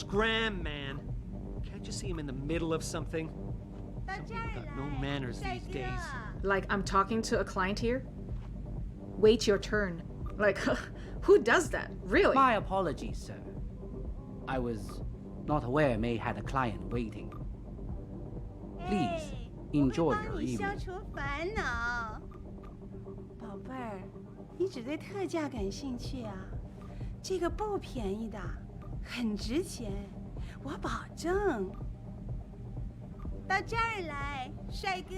Graham, man. Can't you see him in the middle of something? Some people got no manners these days. Like I'm talking to a client here? Wait your turn. Like, who does that? Really? My apologies, sir. I was not aware May had a client waiting. Please enjoy your evening. 宝贝儿，你只对特价感兴趣啊？这个不便宜的，很值钱，我保证。到这儿来，帅哥。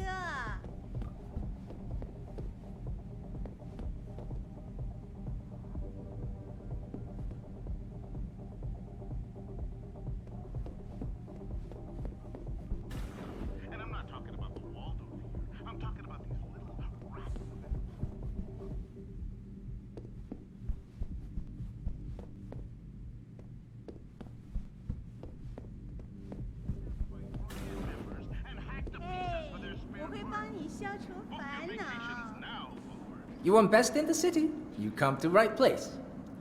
You want best in the city? You come to right place.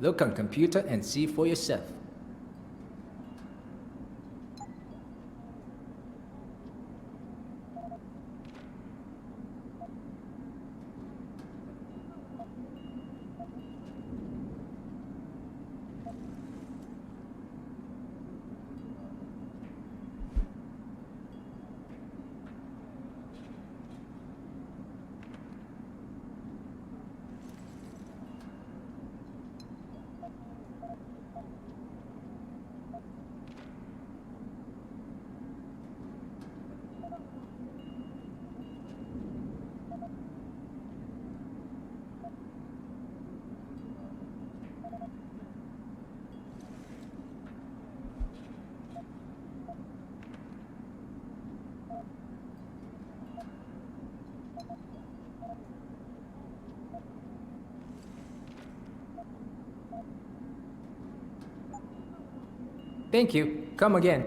Look on computer and see for yourself. Thank you. Come again.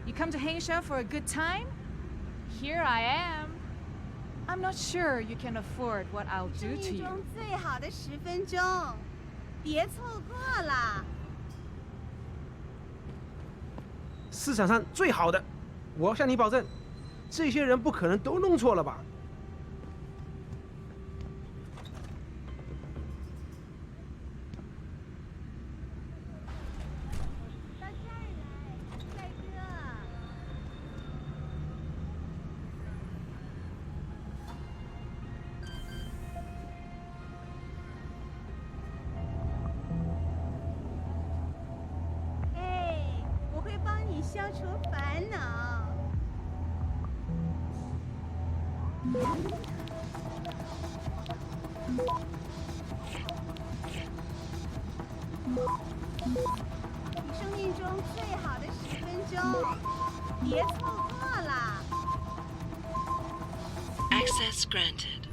You come to Hansha for a good time? Here I am. I'm not sure you can afford what I'll do to you. 生命中最好的10分钟，别错过了。市场上最好的，我向你保证，这些人不可能都弄错了吧？到这儿来，帅哥。消除烦恼。你生命中最好的10分钟，别错过了。Access granted.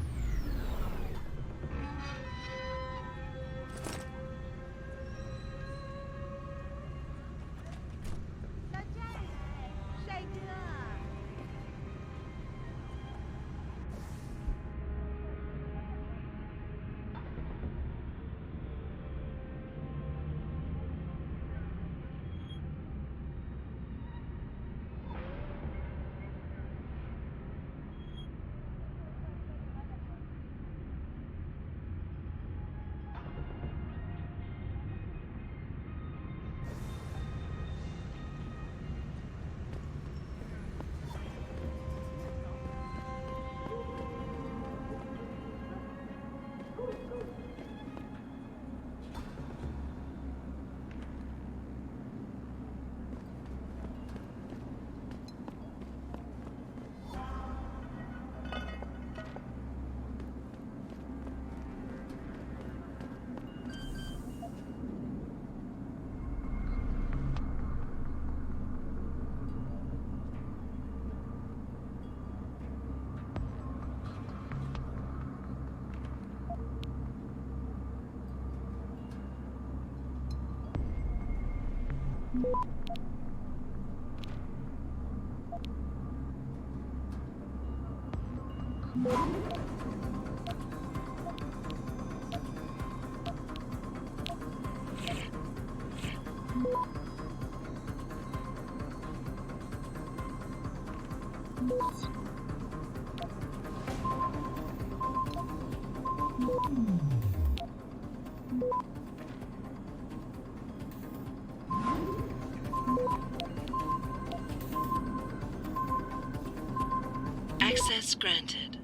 Access granted.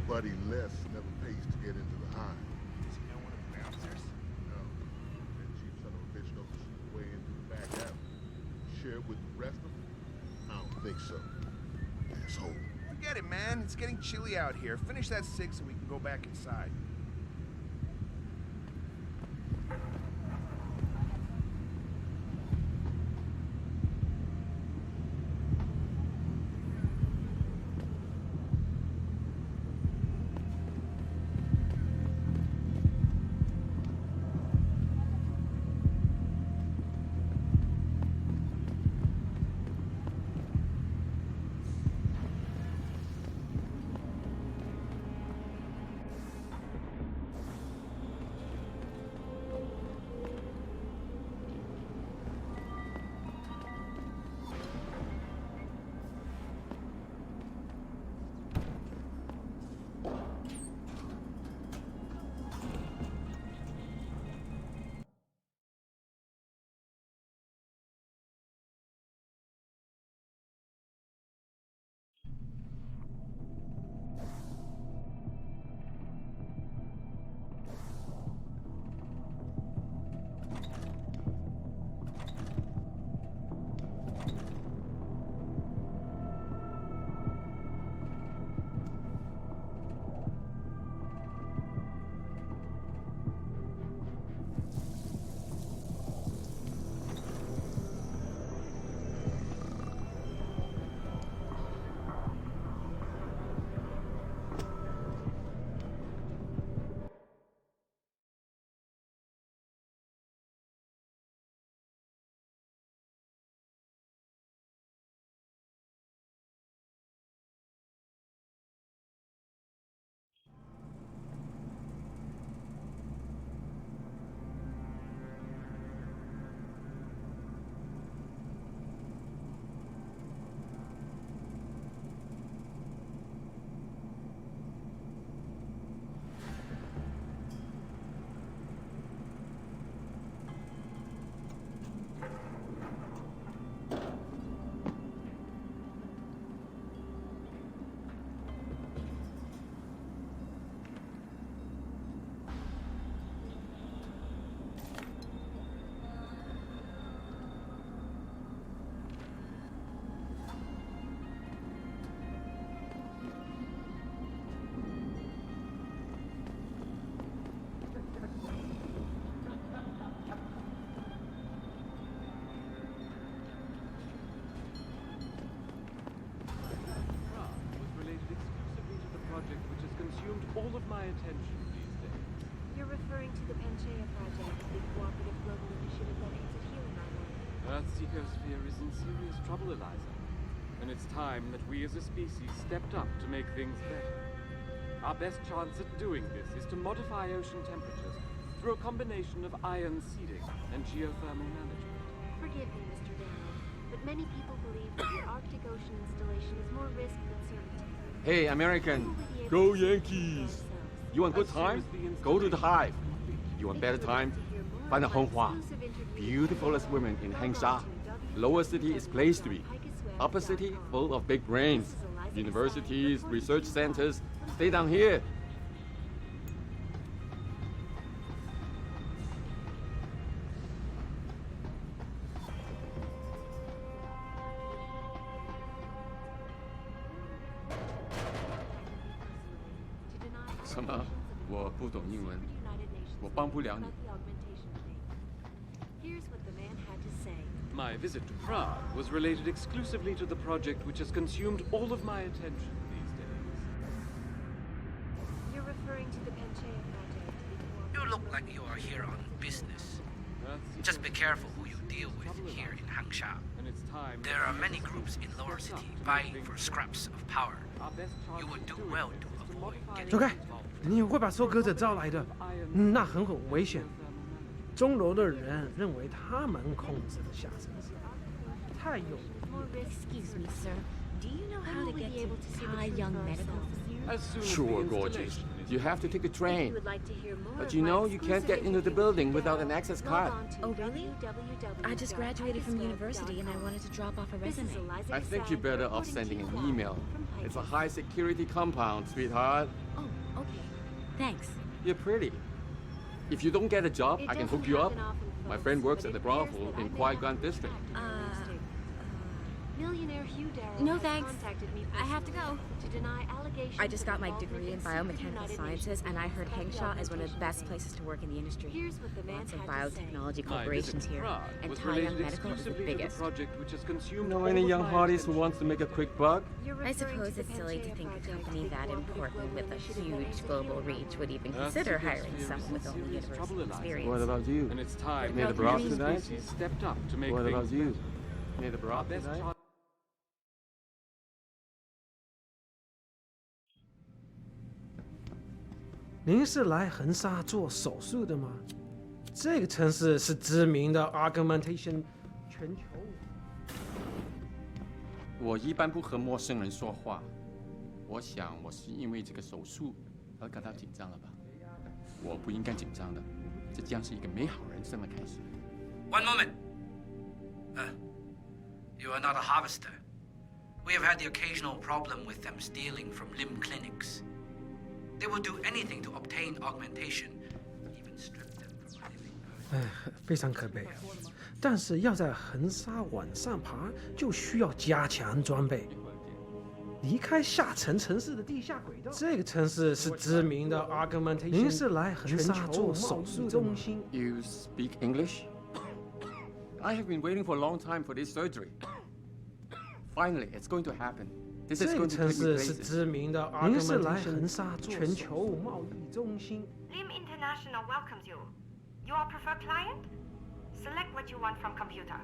Buddy Les never pays to get into the hive. Does he know one of the bouncers? No. That cheap son of a bitch knows to sneak way into the back alley. Share it with the rest of them? I don't think so. Asshole. Forget it, man. It's getting chilly out here. Finish that cig so we can go back inside. to the Panchaea Project, the cooperative global initiative that aims at healing our world. Earth's ecosphere is in serious trouble, Eliza. And it's time that we as a species stepped up to make things better. Our best chance at doing this is to modify ocean temperatures through a combination of ion seeding and geothermal management. Forgive me, Mr. Darrow, but many people believe that the Arctic Ocean installation is more risk than certainty. Hey, American, go Yankees! You want good time? Go to the Hive. You want better time? Find a Honghua. Beautifulest women in Hengsha. Lower city is place to be. Upper city full of big brains. Universities, research centers. Stay down here. To deny 什么？我不懂英文， United Nations 我帮不了你 about。the augmentation debate. Here's what the man had to say. My visit to Prague was related exclusively to the project which has consumed all of my attention these days. You're referring to the Panchaea Project, the You look cooperative like you are here on business. Earth's Just be careful who you deal with here in Hangsha. and it's time There are many groups in lower city vying for scraps of power. our best chance You would at do doing well this to is avoid modify getting 走开！ involved. 你会把收割者招来的，那很危险。钟楼的人认为他们控制了下城市，太有 more risk. Excuse me, sir. Do you know how When to will we get be able to see to the Thai truth Young for Medical ourselves? from here? As soon as Sure, the gorgeous. installation is You have to take a If train. you would like to hear more But of you my know you can't get exclusive into the interview building with without an Darrow, access log card. on to Oh, really? I just graduated from university and I wanted to drop off a This is resume. Eliza I think Desai you're better off reporting sending to an you email. from It's a Hikers. high security compound, sweetheart. Oh, okay. Thanks. You're pretty. If you don't get a job, It I can doesn't hook you up. happen often, My folks, friend works but at the it appears brothel that I in may Kwai have Gan a district. contact. Millionaire Hugh Darrow No has thanks. contacted me I have to personally go. to deny allegations I just of got my involvement degree in secret biomechanical United sciences, Nations and I heard about the Hengsha is one of the augmentation best thing. places to work in the industry. Here's what the man Lots of had to say. biotechnology My corporations visit to here, Prague and was Thai Young related Medical is the exclusively to the biggest. project which has consumed Know all any of young my hotties who attention. wants to make a quick buck? You're I referring suppose to the it's silly to Panchaea think a Project, company the that cooperative important global with a initiative that aims huge at global healing reach would even Earth's consider hiring ecosphere someone is with in only serious trouble, university Eliza. experience. What about you? And it's time Made a that broth we as a tonight? species stepped up to make What things about you? better. Made a Our broth best tonight? chance 您是来横沙做手术的吗？这个城市是知名的 augmentation 全球。我一般不和陌生人说话。我想我是因为这个手术而感到紧张了吧？我不应该紧张的，这将是一个美好人生的开始。 One moment. You are not a harvester. We have had the occasional problem with them stealing from limb clinics. They will do anything to obtain augmentation, even strip them from living earth. 哎，非常可悲啊！但是要在横沙往上爬，就需要加强装备。离开下沉城市的地下轨道，这个城市是知名的 augmentation。您是来横沙做手术中心？ You speak English? I have been waiting for a long time for this surgery. Finally, it's going to happen. This is 这个 going to 城 take me 市是 places. 知名的 augmentation。您是来横沙全球贸易中心？ Lim International welcomes you. You are preferred client? Select what you want from computer.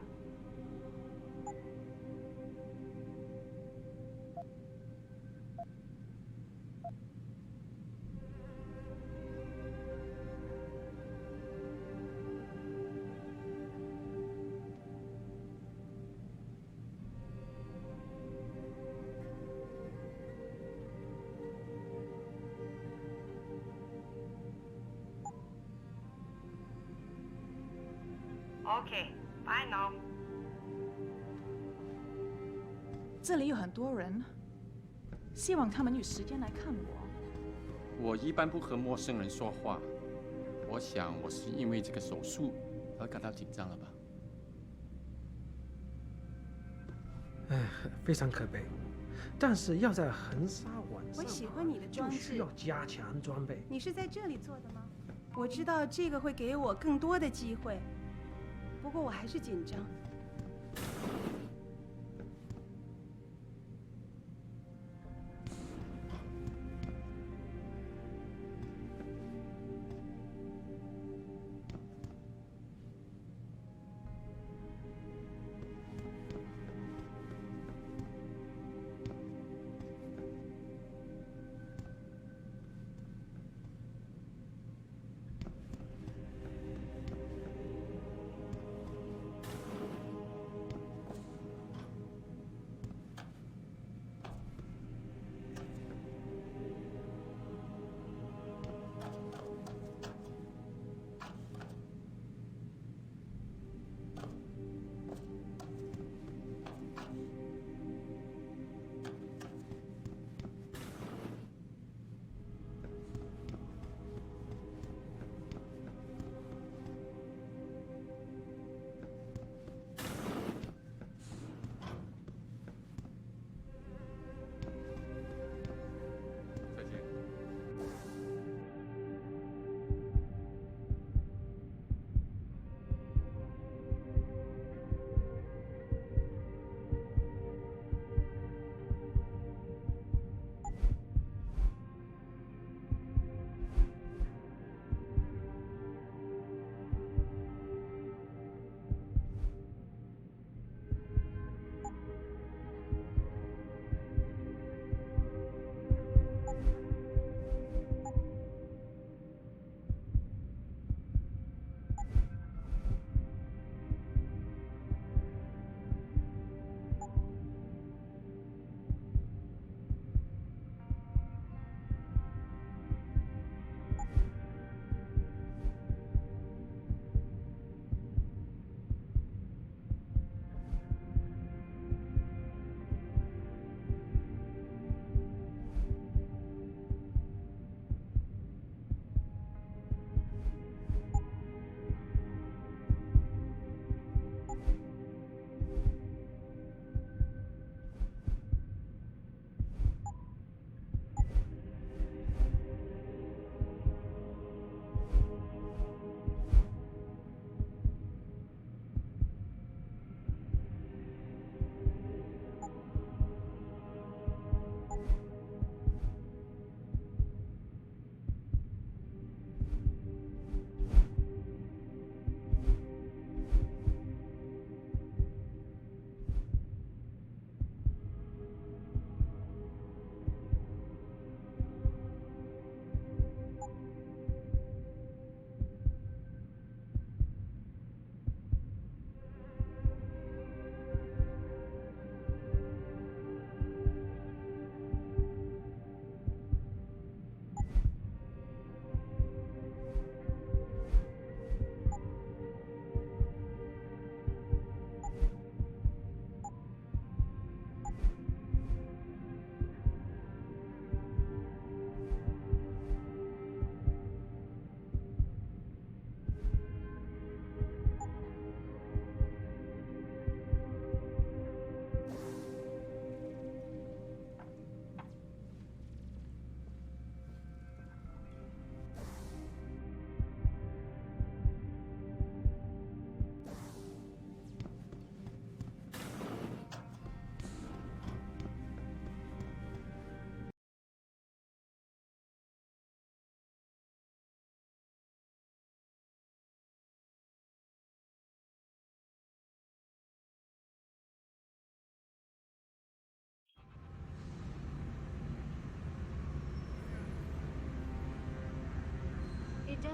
Okay, bye now. 这里有很多人，希望他们有时间来看我。我一般不和陌生人说话。我想我是因为这个手术而感到紧张了吧？哎，非常可悲。但是要在横沙往上爬，我喜欢你的装置就需要加强装备。你是在这里做的吗？我知道这个会给我更多的机会，不过我还是紧张。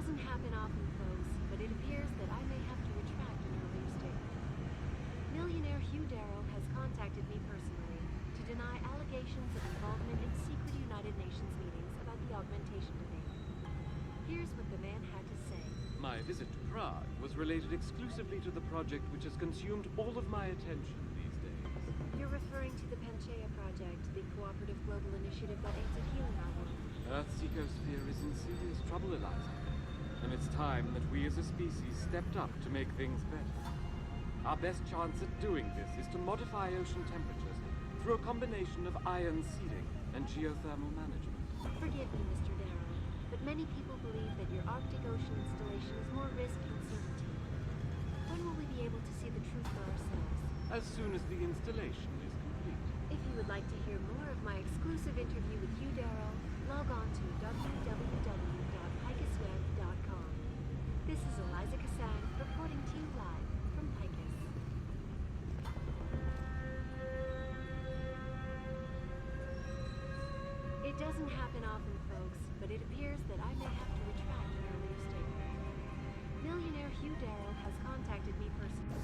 doesn't happen often, folks, but it appears that I may have to retract an earlier statement. Millionaire Hugh Darrow has contacted me personally to deny allegations of involvement in secret United Nations meetings about the augmentation debate. Here's what the man had to say. My visit to Prague was related exclusively to the project which has consumed all of my attention these days. You're referring to the Panchaea Project, the cooperative global initiative that aims at healing our world. Earth's ecosphere is in serious trouble, Eliza. And it's time that we as a species stepped up to make things better. Our best chance at doing this is to modify ocean temperatures through a combination of ion seeding and geothermal management. Forgive me, Mr. Darrow, but many people believe that your Arctic Ocean installation is more risk than certainty. When will we be able to see the truth for ourselves? As soon as the installation is complete. If you would like to hear more of my exclusive interview with Hugh Darrow, log on to www.picusweb.com. This is Eliza Cassan reporting to you live from Picus. It doesn't happen often, folks, but it appears that I may have to retract an earlier statement. Millionaire Hugh Darrow has contacted me personally.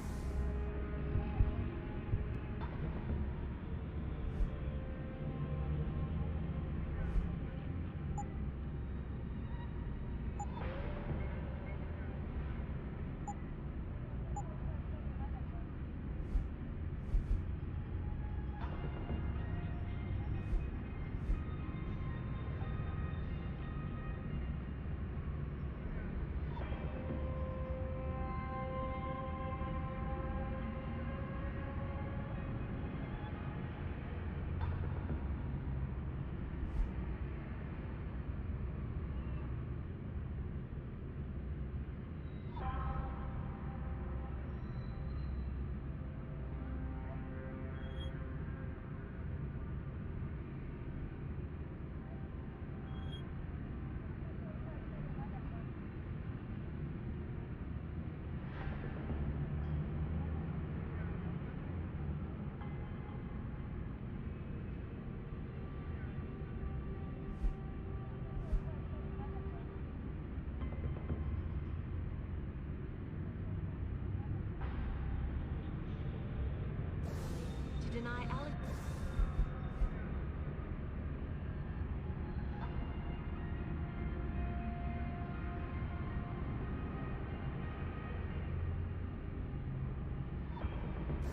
To deny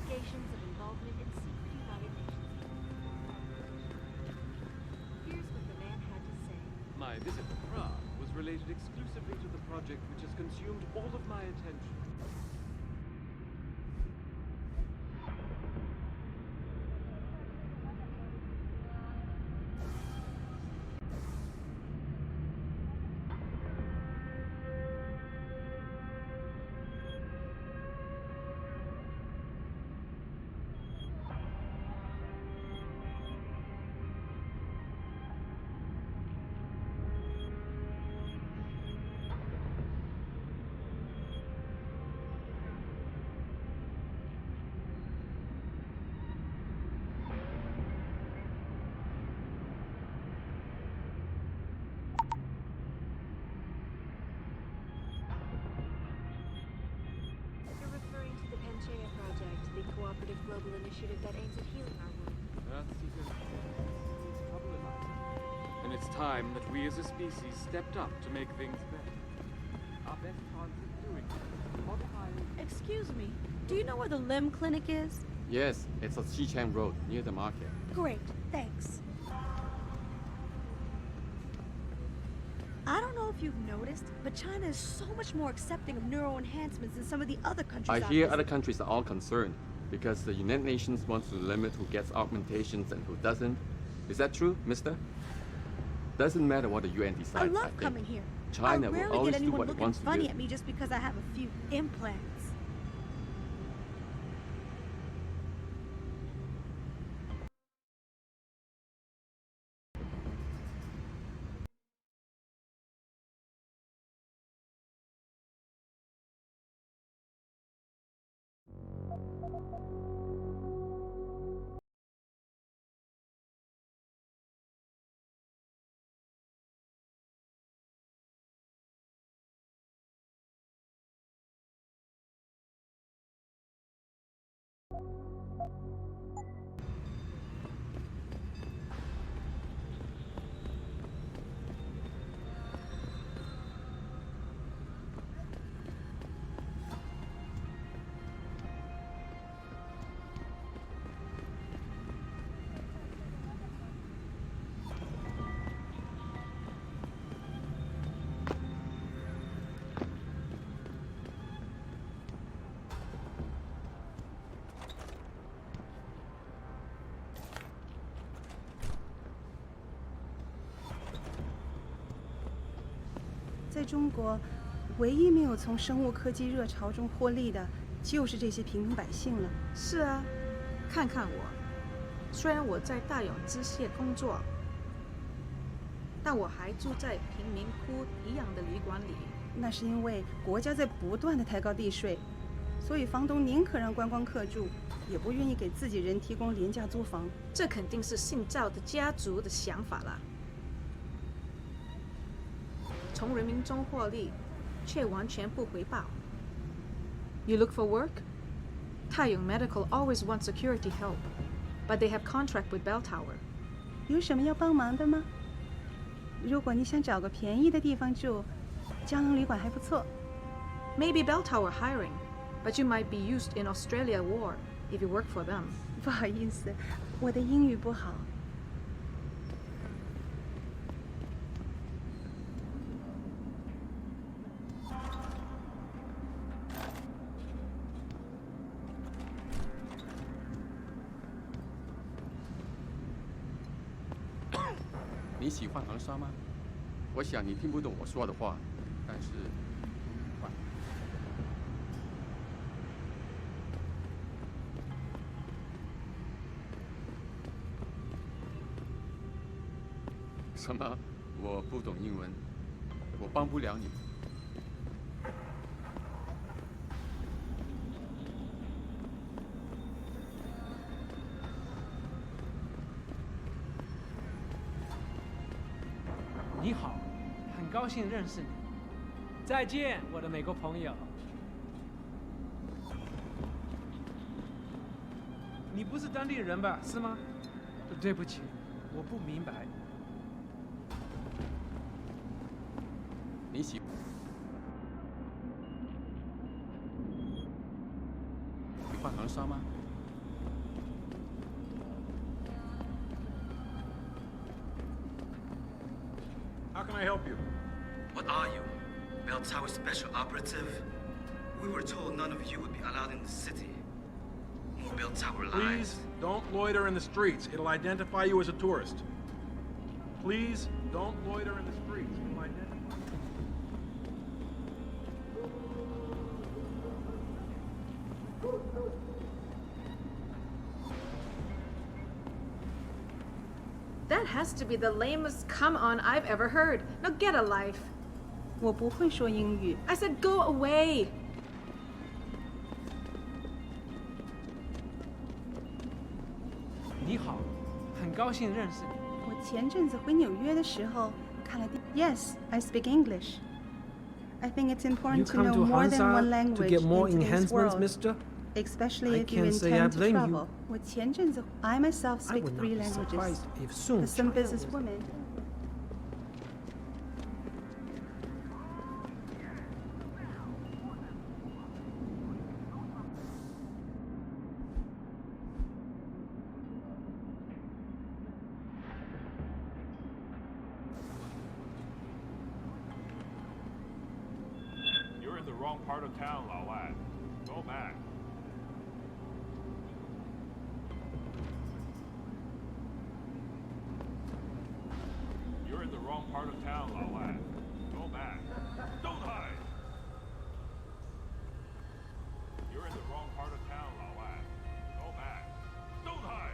allegations of involvement in secret United Nations. Here's what the man had to say. My visit to Prague was related exclusively to the project which has consumed all of my attention. Panchaea Project, the cooperative global initiative that aims at healing our world. Earth's ecosystem is in trouble, Eliza. And it's time that we as a species stepped up to make things better. Our best chance at doing this is to modify... Excuse me, do you know where the limb clinic is? Yes, it's on Xichang Road, near the market. Great, thanks. I don't know if you've noticed, but China is so much more accepting of neural enhancements than some of the other countries. I hear other countries are all concerned because the United Nations wants to limit who gets augmentations and who doesn't. Is that true, mister? Doesn't matter what the UN decides. I love coming here. China I will rarely always get do anyone what it looking wants to funny do. at me just because I have a few implants. 中国，唯一没有从生物科技热潮中获利的，就是这些平民百姓了。是啊，看看我，虽然我在大洋机械工作，但我还住在贫民窟一样的旅馆里。那是因为国家在不断的抬高地税，所以房东宁可让观光客住，也不愿意给自己人提供廉价租房。这肯定是姓赵的家族的想法了，从人民中获利，却完全不回报。You look for work? Taiyong Medical always wants security help, but they have contract with Bell Tower. 有什么要帮忙的吗？如果你想找个便宜的地方住，胶囊旅馆还不错。Maybe Bell Tower hiring, but you might be used in Australia war if you work for them. 不好意思，我的英语不好。你喜欢航沙吗？我想你听不懂我说的话，但是，什么？我不懂英文，我帮不了你。你好，很高兴认识你。再见，我的美国朋友。你不是当地人吧？是吗？对不起，我不明白。你喜欢航沙吗？ How can I help you? What are you? Bell Tower Special Operative? We were told none of you would be allowed in the city. More Bell Tower lies. Please don't loiter in the streets. It'll identify you as a tourist. Please don't loiter in the streets. It'll identify you. That has to be the lamest come on I've ever heard. Now get a life. 我不会说英语。 I said go away. 你好，很高兴认识你。我前阵子回纽约的时候看了Yes, I speak English. I think it's important to know more than one language to get more in today's enhancements, world, mister? especially I if you can't say I intend to blame you. travel. 我前阵子 I myself I speak would not 3 be languages. surprised if soon As some China businesswoman. You're in the wrong part of town, Lao Lad. Go back. You're in the wrong part of town, Lao Lad. Go back. Don't hide! You're in the wrong part of town, Lao Lad. Go back. Don't hide!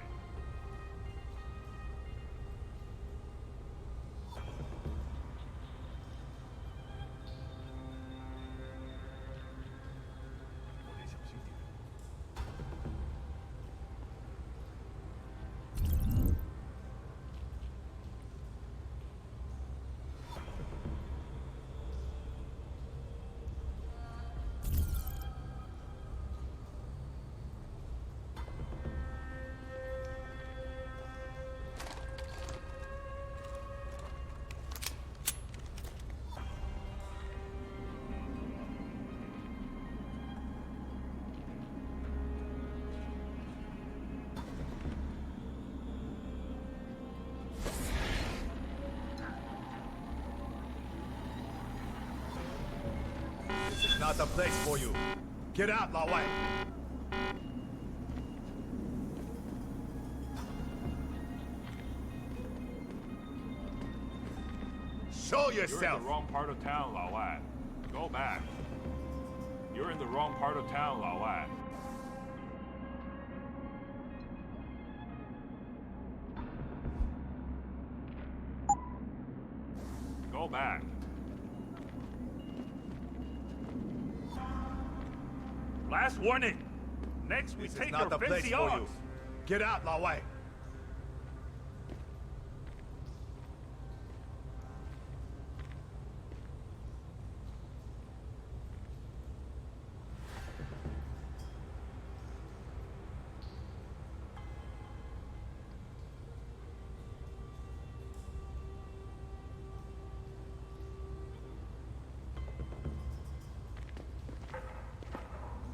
This is not the place for you. Get out, Lao Wai. Show You're in yourself! the wrong part of town, Lao Wai. Go back. You're in the wrong part of town, Lao Wai. Go back. Last warning. Next, we This take is not your the place fancy for you. ox. Get out, Lao Wai.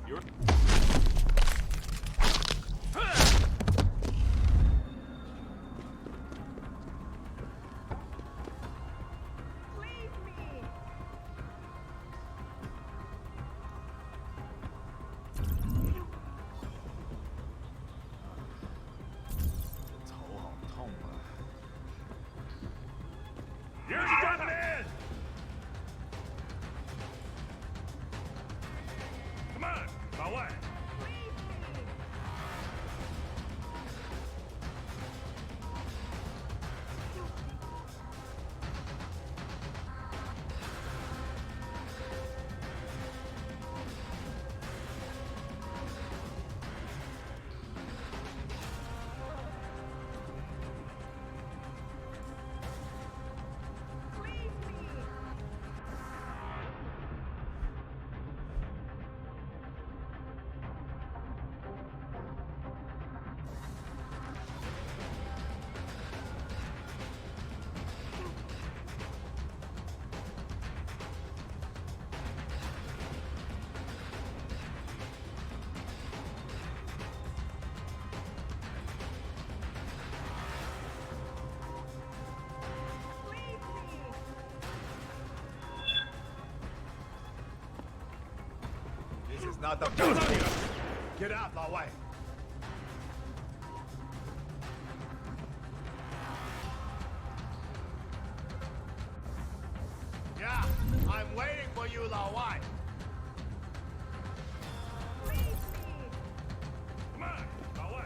You're... You're done, man! Come on, Lao Wai. This is not the place for you. Get out, Lao Wai. Yeah, I'm waiting for you, Lao Wai. Come on, Lao Wai.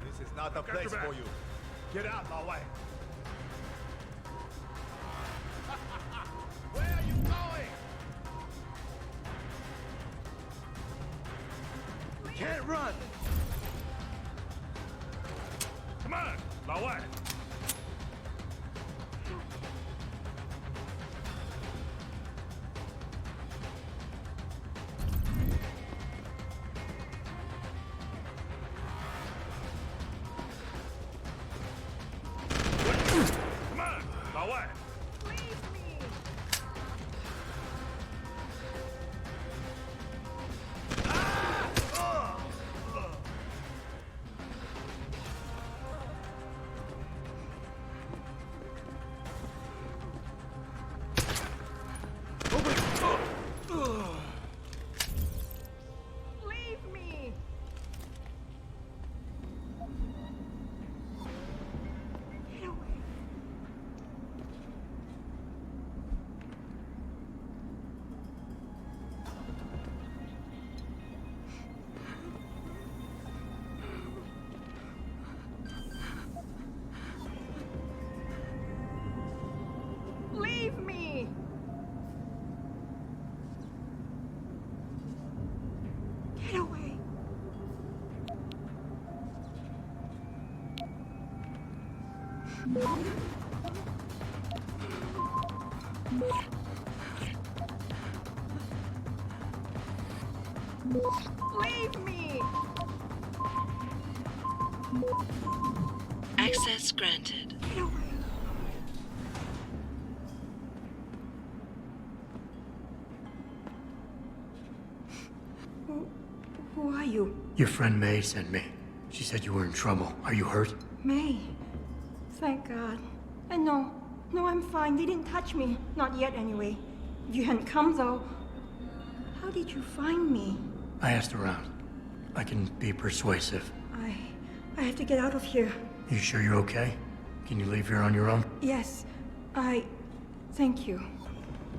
This is not the Get place your back. for you. Get out, Lao Wai. Where are you going? Can't run! Come on, Lao Wai. Come on, Lao Wai. Leave me! Get away. Leave me! Get away. Leave me! Access granted. Get away. Who are you? you? Your friend May sent me. She said you were in trouble. Are you hurt? May. Thank God. And no, I'm fine. They didn't touch me. Not yet, anyway. If you hadn't come, though, how did you find me? I asked around. I can be persuasive. I have to get out of here. You sure you're okay? Can you leave here on your own? Yes, thank you.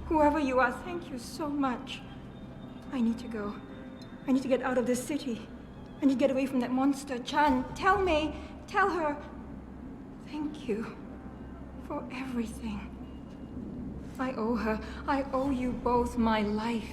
Whoever you are, thank you so much. I need to go. I need to get out of this city. I need to get away from that monster, Chan. Tell May, tell her. Thank you for everything. I owe her. I owe you both my life.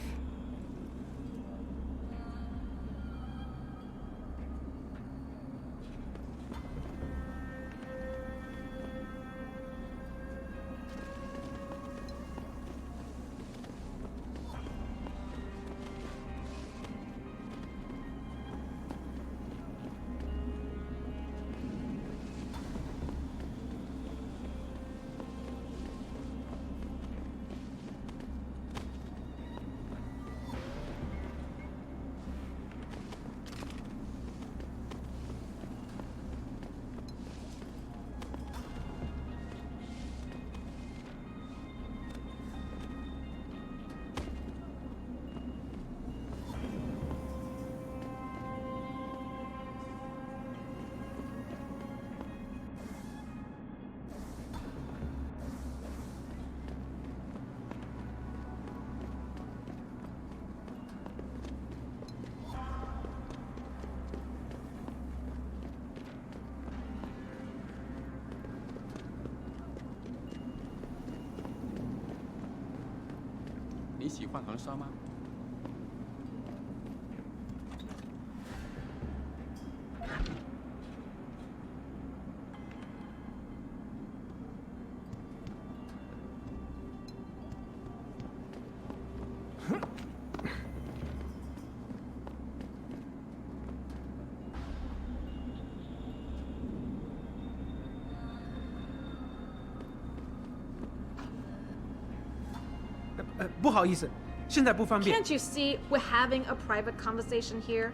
Can't you see we're having a private conversation here?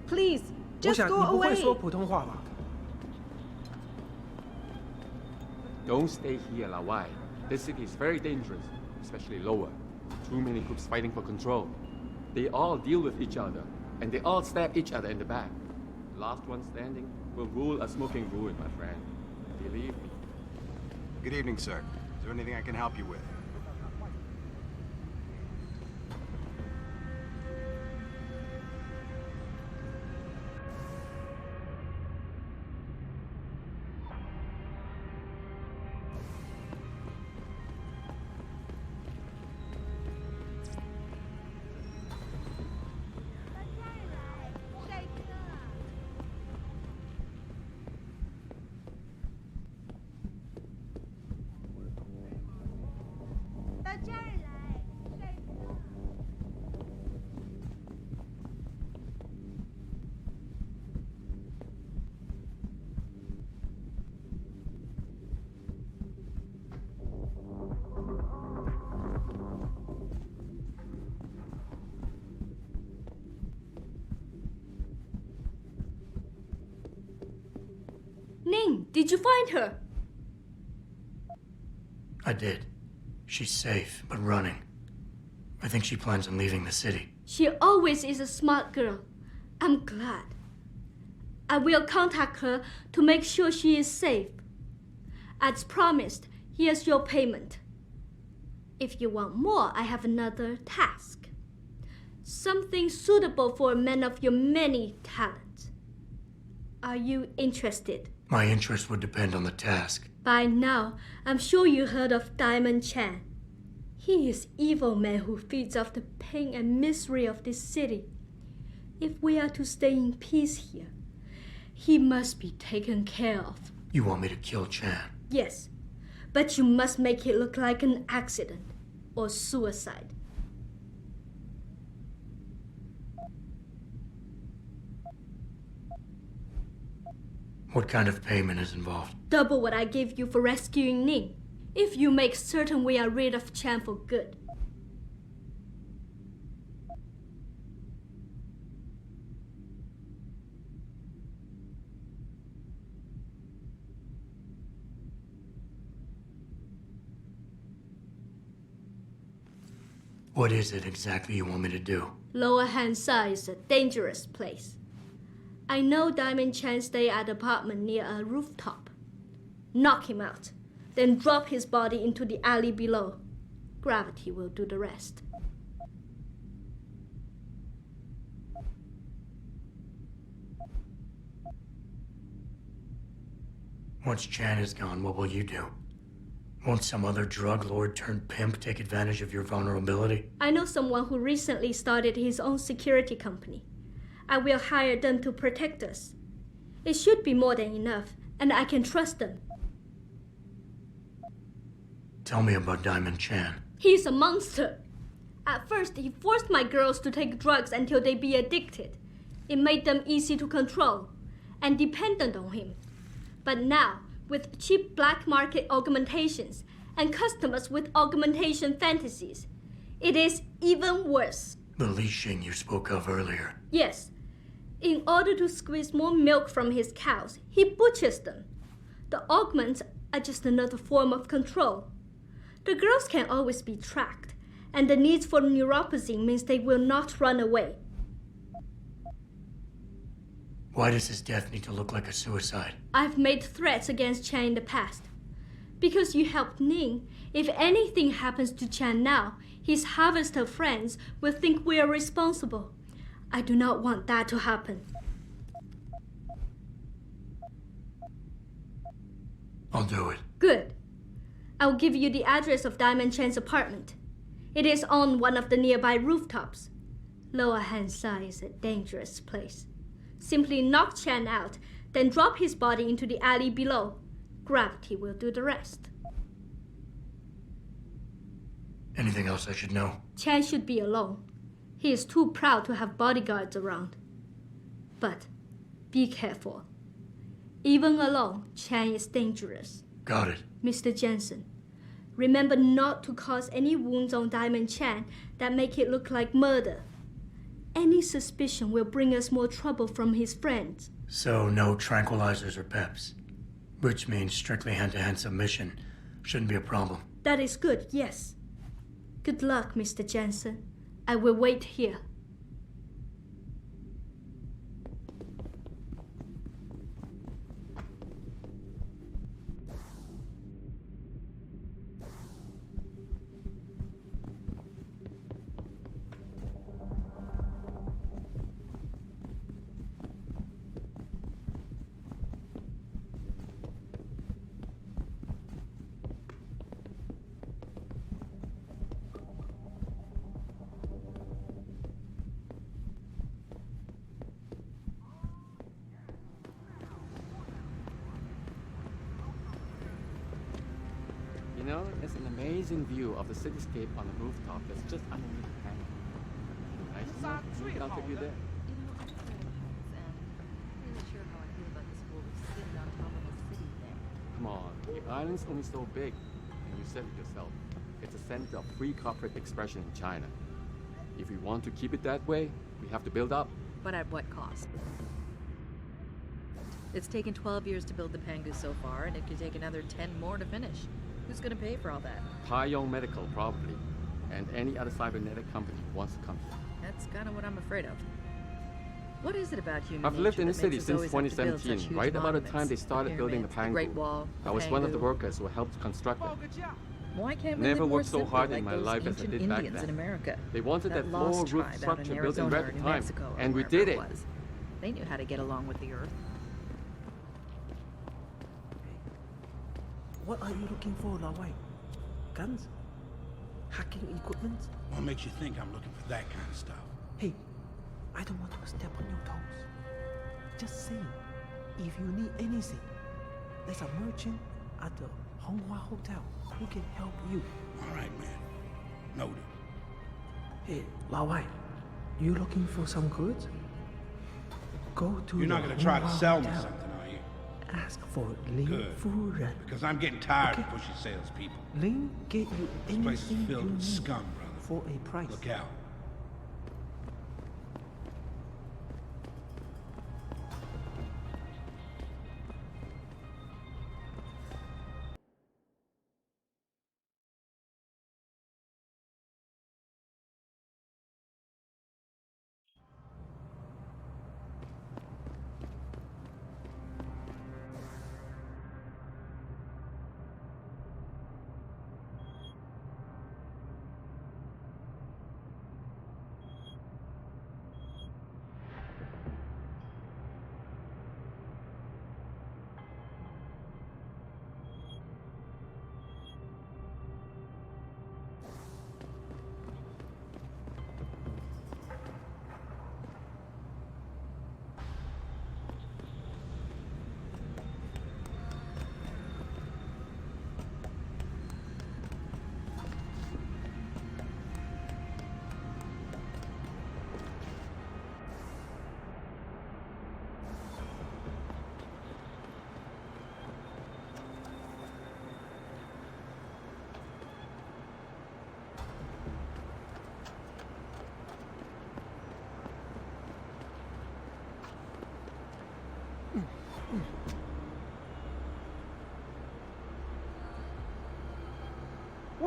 Please, 我 just 想 go 你不会 away. 说普通话吧？ Don't stay here, Lawai. This city is very dangerous, especially lower. Too many groups fighting for control. They all deal with each other, and they all stab each other in the back. Last one standing will rule a smoking ruin, my friend. Believe me. Good evening, sir. Is there anything I can help you with? Ning, did you find her? I did. She's safe, but running. I think she plans on leaving the city. She always is a smart girl. I'm glad. I will contact her to make sure she is safe. As promised, here's your payment. If you want more, I have another task. Something suitable for a man of your many talents. Are you interested? My interest would depend on the task. By now, I'm sure you heard of Diamond Chan. He is evil man who feeds off the pain and misery of this city. If we are to stay in peace here, he must be taken care of. You want me to kill Chan? Yes, but you must make it look like an accident or suicide. What kind of payment is involved? Double what I gave you for rescuing Ning, if you make certain we are rid of Chan for good. What is it exactly you want me to do? Lower Hansa is a dangerous place. I know Diamond Chan stay at an apartment near a rooftop. Knock him out, then drop his body into the alley below. Gravity will do the rest. Once Chan is gone, what will you do? Won't some other drug lord turned pimp take advantage of your vulnerability? I know someone who recently started his own security company. I will hire them to protect us. It should be more than enough, and I can trust them. Tell me about Diamond Chan. He's a monster. At first, he forced my girls to take drugs until they be addicted. It made them easy to control and dependent on him. But now, with cheap black market augmentations and customers with augmentation fantasies, it is even worse. The Li Xing you spoke of earlier. Yes. In order to squeeze more milk from his cows, he butchers them. The augments are just another form of control. The girls can always be tracked, and the need for neuropathy means they will not run away. Why does his death need to look like a suicide? I've made threats against Chan in the past. Because you helped Ning, if anything happens to Chan now, his harvester friends will think we are responsible. I do not want that to happen. I'll do it. Good. I'll give you the address of Diamond Chan's apartment. It is on one of the nearby rooftops. Lower Hansa is a dangerous place. Simply knock Chan out, then drop his body into the alley below. Gravity will do the rest. Anything else I should know? Chan should be alone. He is too proud to have bodyguards around. But be careful. Even alone, Chan is dangerous. Got it. Mr. Jensen, remember not to cause any wounds on Diamond Chan that make it look like murder. Any suspicion will bring us more trouble from his friends. So no tranquilizers or peps. Which means strictly hand-to-hand submission shouldn't be a problem. That is good, yes. Good luck, Mr. Jensen. I will wait here. You know, there's an amazing view of the cityscape on the rooftop that's just underneath the hangar. Nice to know. Maybe I'll take you there. Come on, the island's only so big. And you said it yourself. It's a center of free corporate expression in China. If we want to keep it that way, we have to build up. But at what cost? It's taken 12 years to build the Pangu so far, and it could take another 10 more to finish. Who's gonna pay for all that? Taiyong Medical, probably. And any other cybernetic company who wants to come here. That's kind of what I'm afraid of. What is it about human I've lived in the nature that city makes us since always have to build 2017, such huge right about the time monuments? they started building the Pyramids, Great Pangu. Wall, I was one of the Pangu. workers who helped construct it. Why can't we Never live more worked so simply hard like in my those life as I ancient did back Indians then. in America? They wanted that lost four-roof tribe out in structure built in Arizona or record New time, Mexico or and we wherever did it. was. They knew how to get along with the earth. What are you looking for, Lao Wei? Guns? Hacking equipment? What makes you think I'm looking for that kind of stuff? Hey, I don't want to step on your toes. Just say, if you need anything, there's a merchant at the Honghua Hotel who can help you. All right, man. Noted. Hey, Lao Wei, you looking for some goods? Go to You're not the gonna try to Honghua sell me Hotel. something, are you? Ask for Lin Good. Fu Ren. Because I'm getting tired of pushy salespeople. Lin get you This place is anything filled you with need scum, brother. for a price. Look out.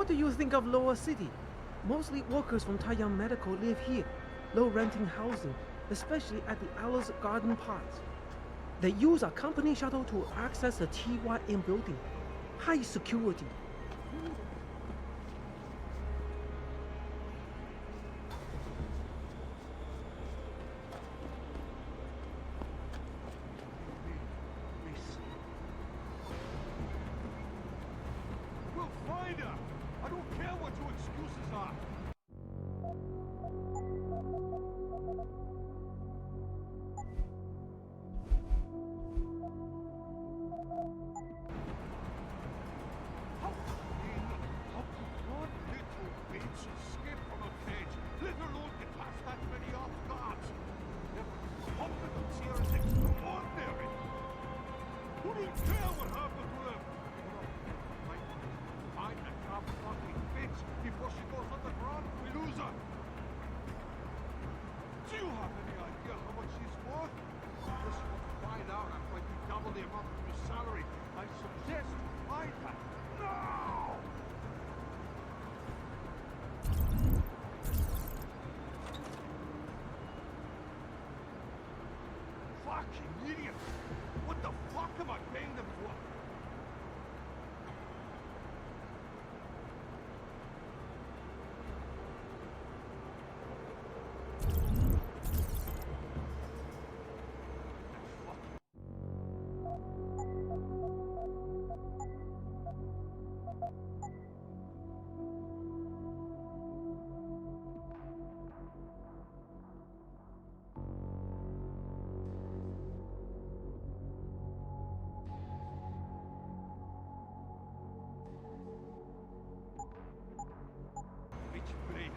do you think of Lower City? Mostly workers from Taiyang Medical live here, low-renting housing, especially at the Alice Garden Parks. They use a company shuttle to access the TYM building. High security. We'll find her! I don't care what your excuses are! How could one little bitch escape from a cage, let alone get past that many off guards? Their competence here is extraordinary! Wouldn't care what happened to them! Find that damn fucking bitch before she goes underground and we lose her! Do you have any idea how much she's worth? Unless you want to find out after I do double the amount of your salary, I suggest you find her now! Fucking idiot! What the fuck am I paying them for? Which players?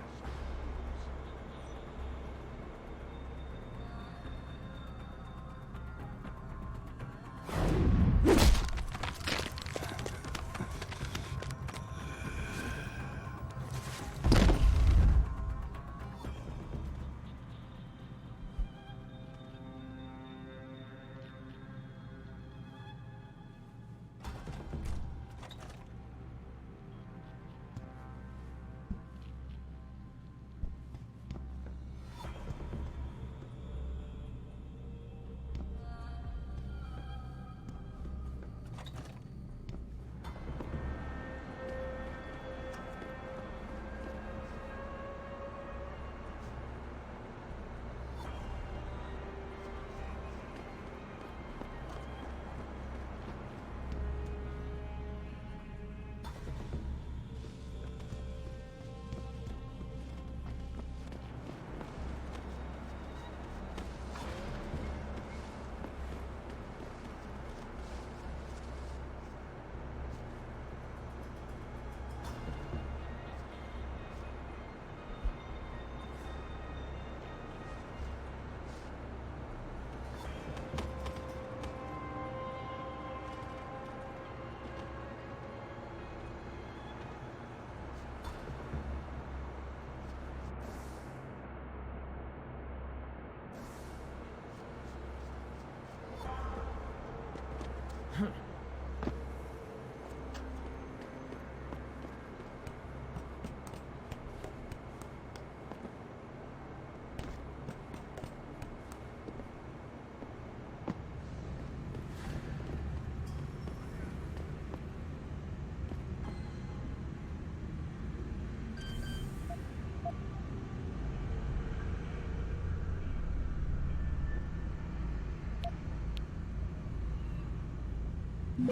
This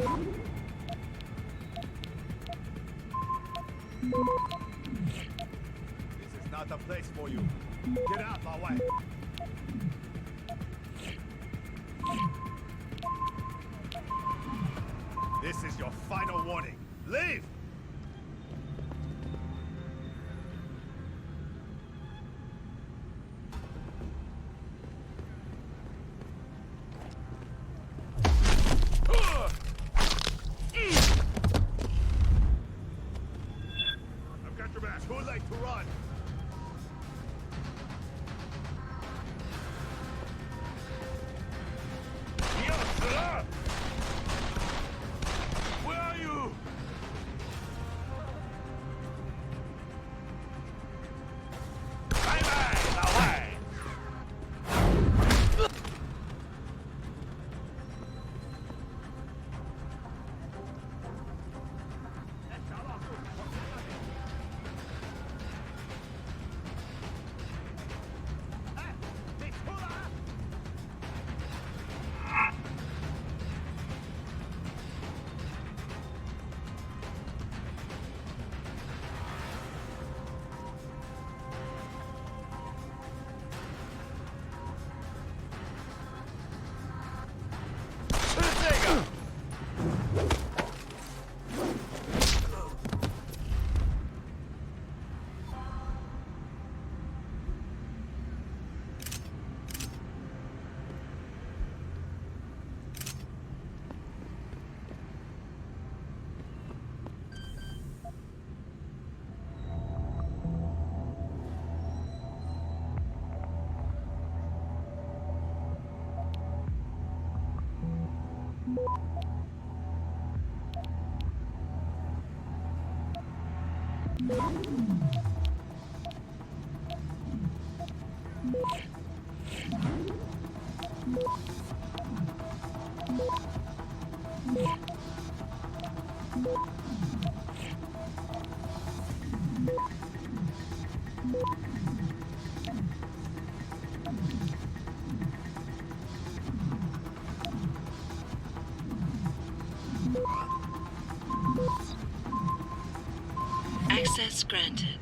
is not the place for you. Get out my way. This is your final warning. Leave! I've got your back. Too late to run. Where are you? Access granted.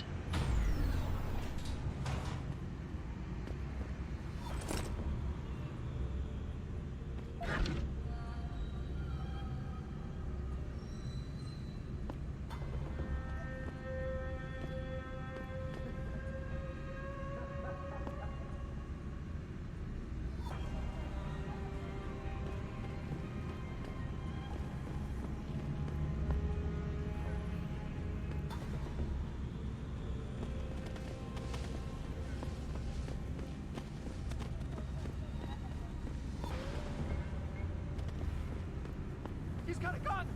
He's got a gun!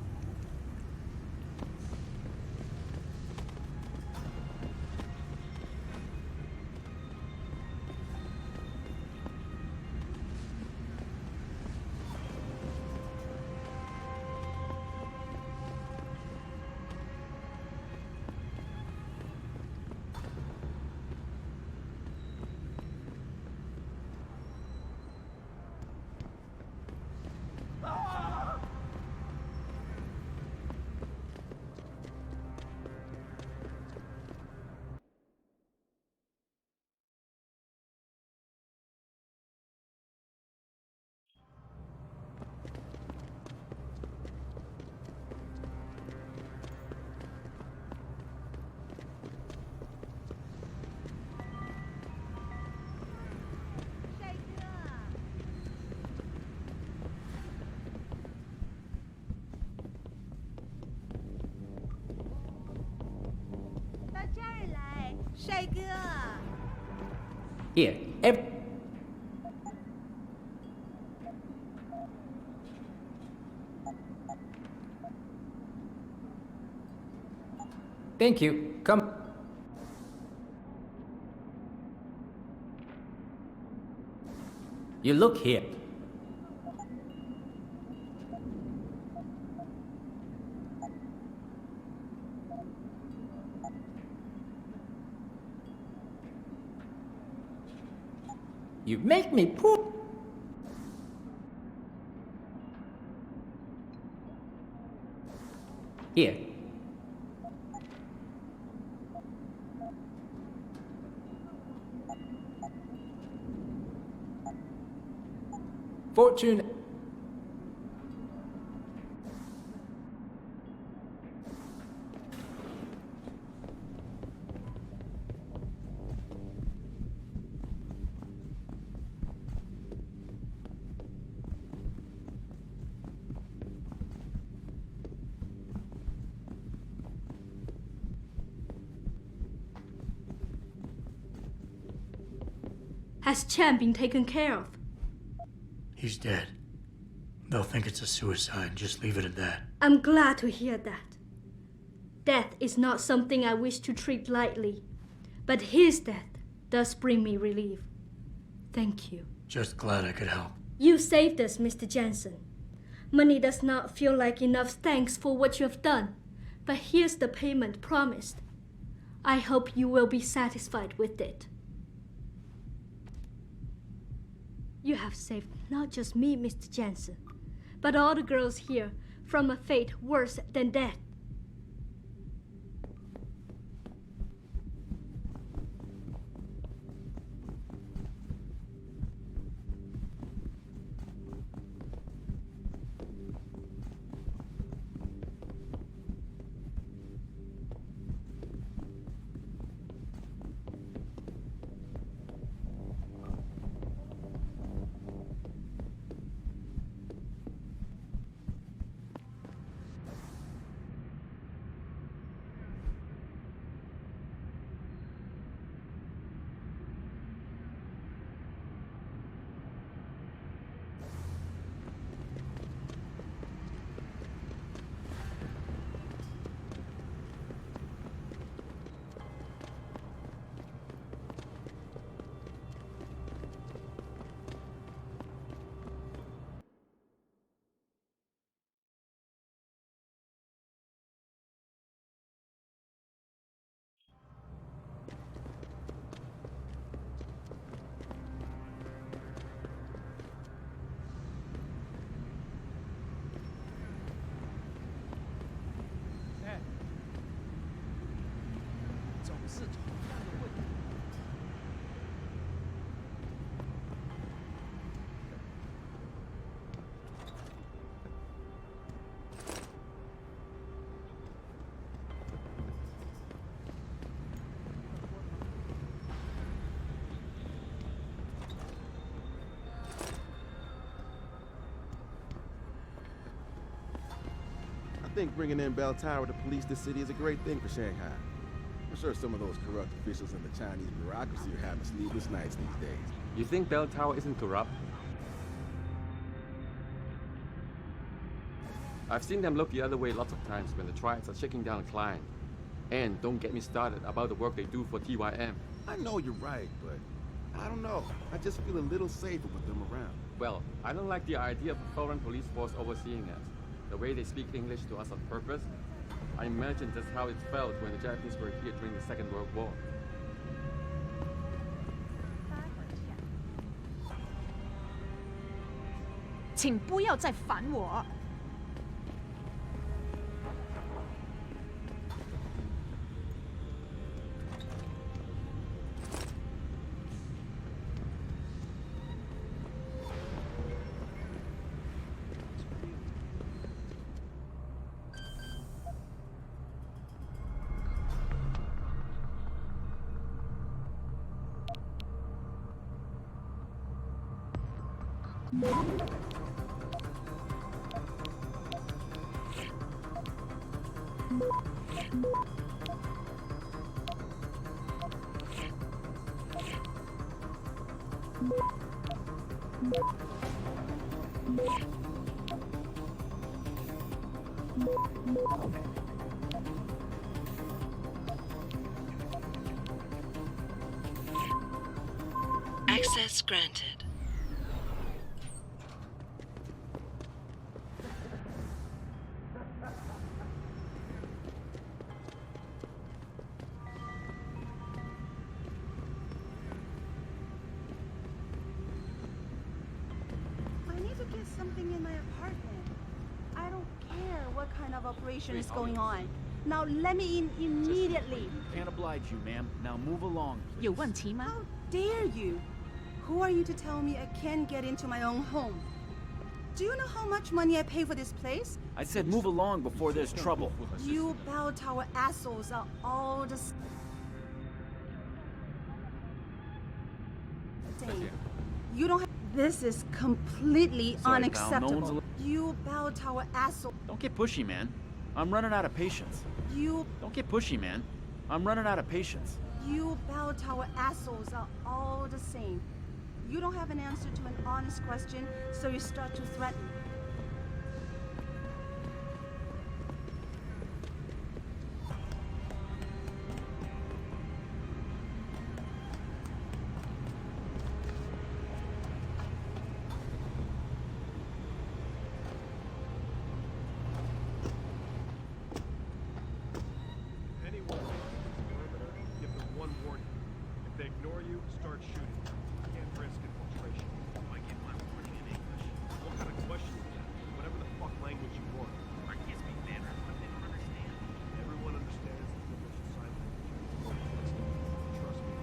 帅哥。 Here, Thank you. Come. You look here. You make me poop. Here. Fortune. Has Chan been taken care of? He's dead. They'll think it's a suicide. Just leave it at that. I'm glad to hear that. Death is not something I wish to treat lightly, but his death does bring me relief. Thank you. Just glad I could help. You saved us, Mr. Jensen. Money does not feel like enough thanks for what you have done, but here's the payment promised. I hope you will be satisfied with it. You have saved not just me, Mr. Jensen, but all the girls here from a fate worse than death. think bringing in Bell Tower to police the city is a great thing for Shanghai. I'm sure some of those corrupt officials in the Chinese bureaucracy are having sleepless nights these days. You think Bell Tower isn't corrupt? I've seen them look the other way lots of times when the triads are shaking down a client. And don't get me started about the work they do for TYM. I know you're right, but I don't know. I just feel a little safer with them around. Well, I don't like the idea of a foreign police force overseeing us. The way they speak English to us on purpose. I imagine that's how it felt when the Japanese were here during the Second World War. 请不要再烦我。Access granted. I need to get something in my apartment. I don't care what kind of operation is going on. Now let me in immediately. Can't oblige you, ma'am. Now move along, please. 有问题吗？ How dare you? Who are you to tell me I can't get into my own home? Do you know how much money I pay for this place? I said move along before there's trouble. You bell tower assholes are all the same. You don't have... This is completely Sorry, pal, no unacceptable. one's You bell tower asshole. Don't get pushy, man. I'm running out of patience. You... Don't get pushy, man. I'm running out of patience. You bell tower assholes are all the same. You don't have an answer to an honest question, so you start to threaten. Anyone perimeter, give them one warning. If they ignore you, start shooting. Can't risk infiltration. I get my warning in English. What kind of question is that? Whatever the fuck language you want. Or gives me better, but they don't understand. Everyone understands the universal sign language. Trust me.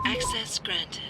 Access granted.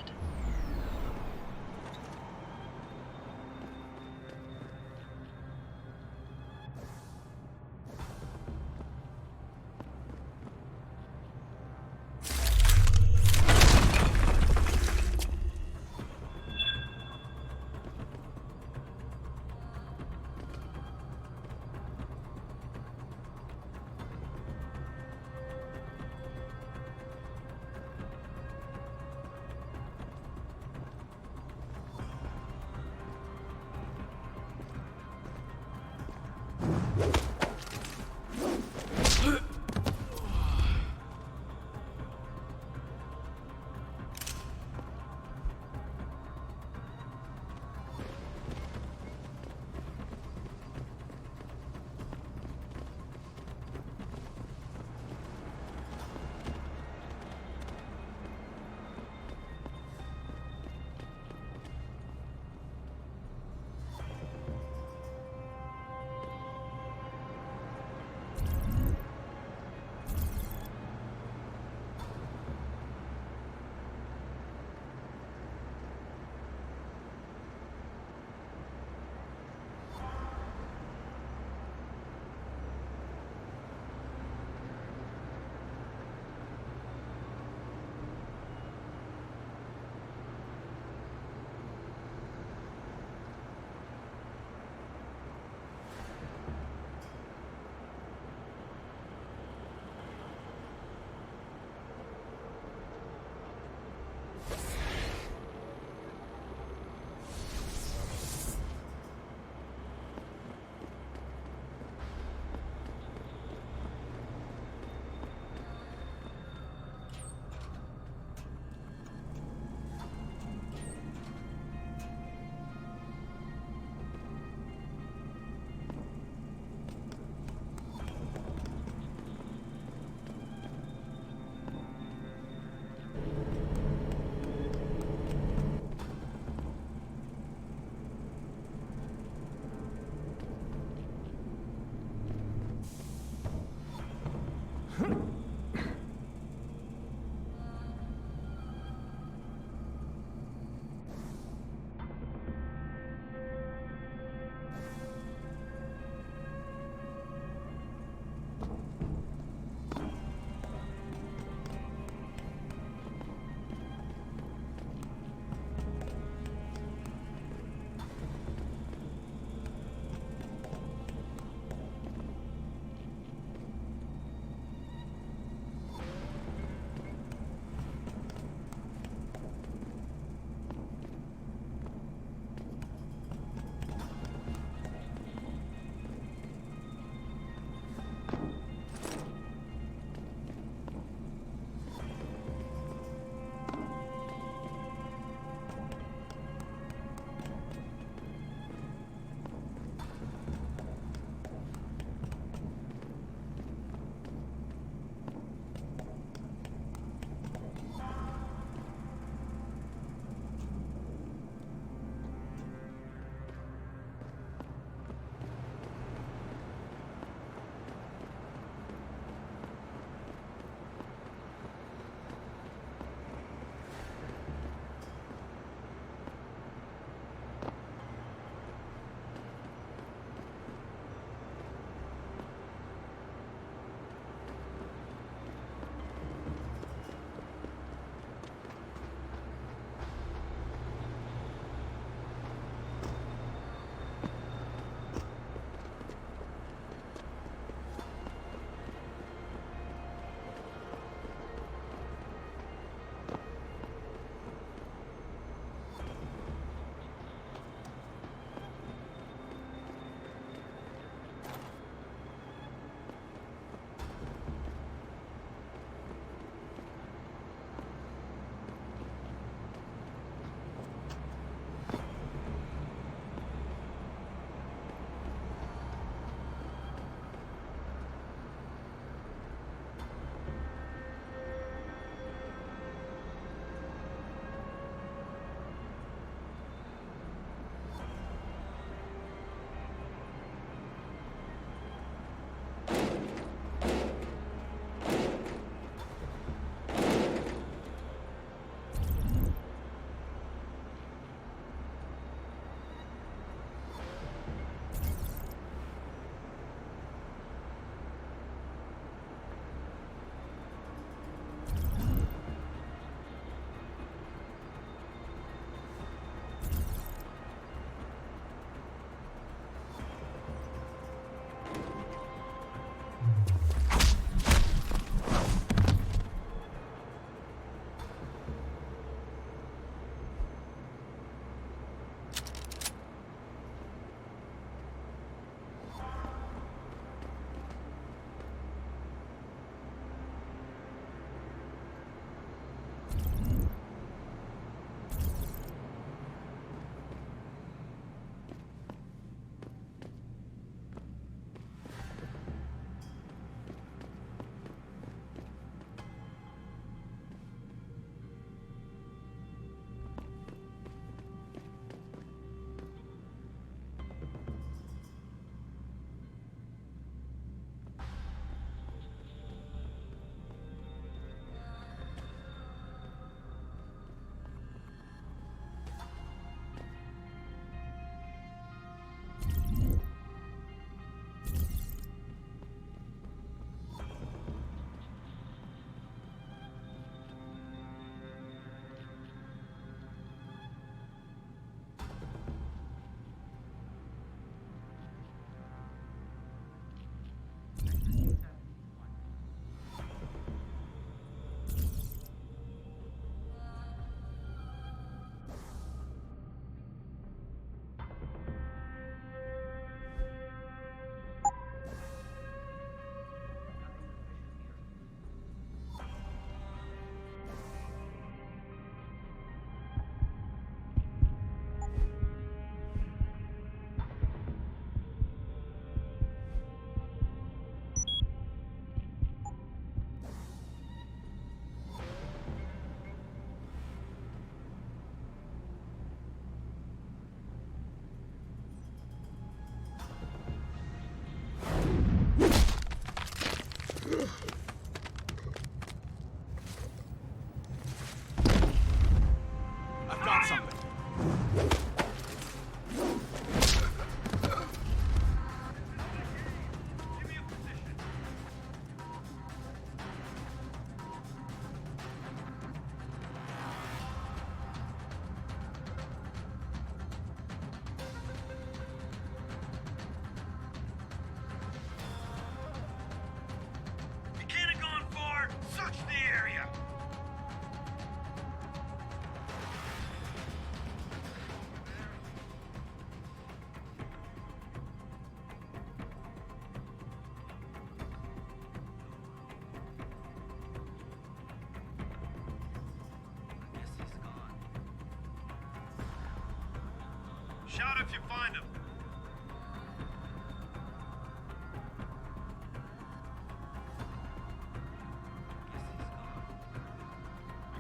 Shout if you find him.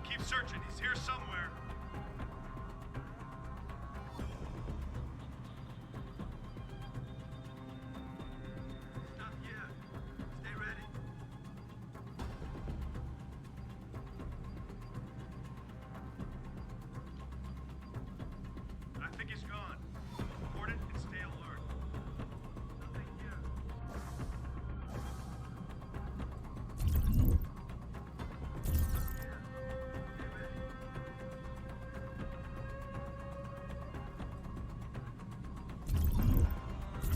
Keep searching. He's here somewhere. Not yet. Stay ready. I think he's gone. Report it and stay alert. Nothing yet.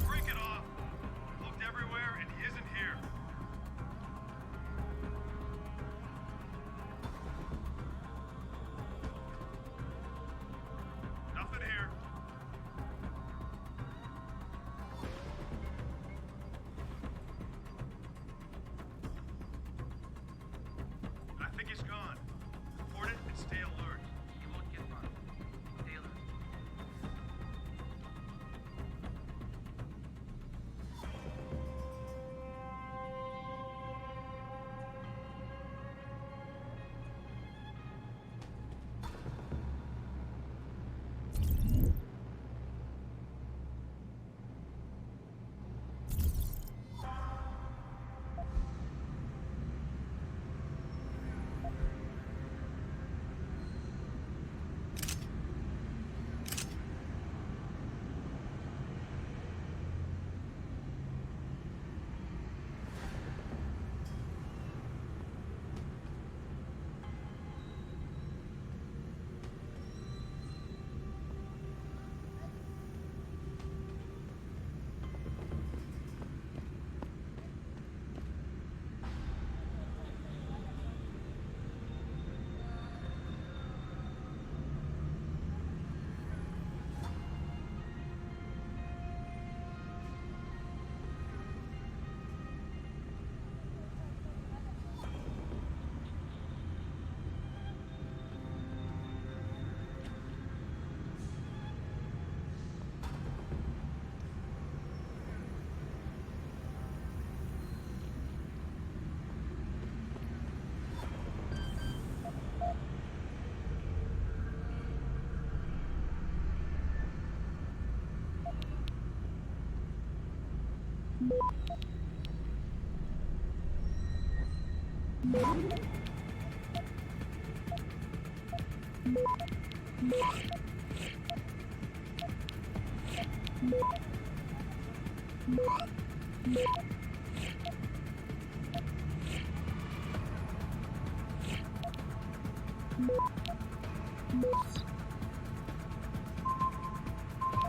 Break it off. I've looked everywhere and he isn't here. Nothing here. I think he's gone. Report it and stay alert. He won't get far. Stay alert.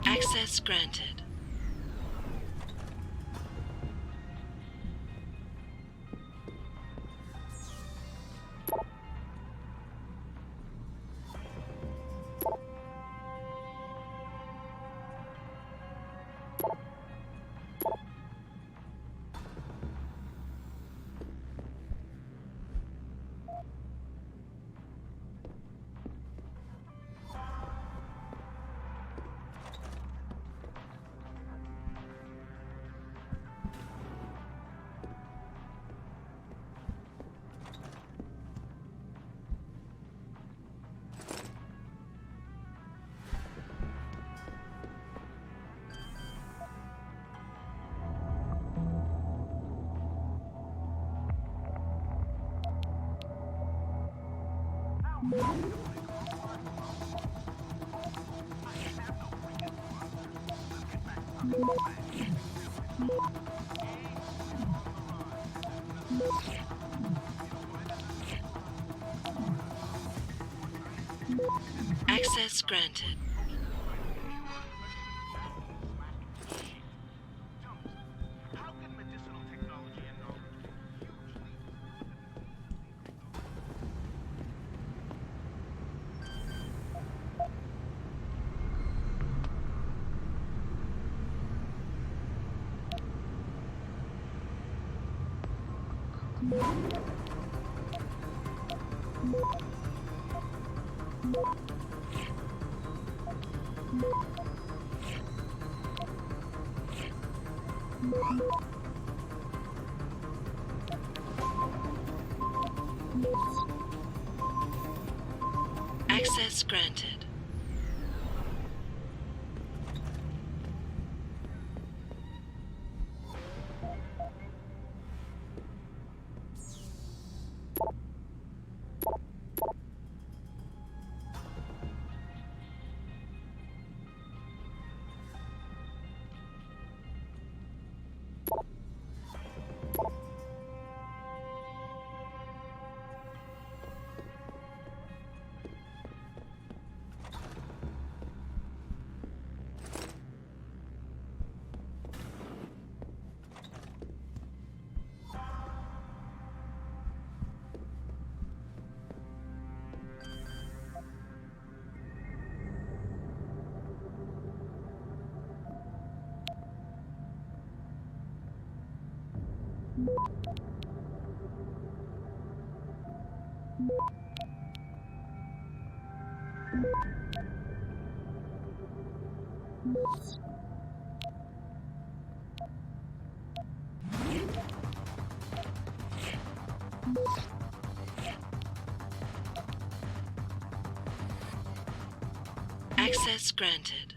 Access granted. Access granted. Access granted. Access granted.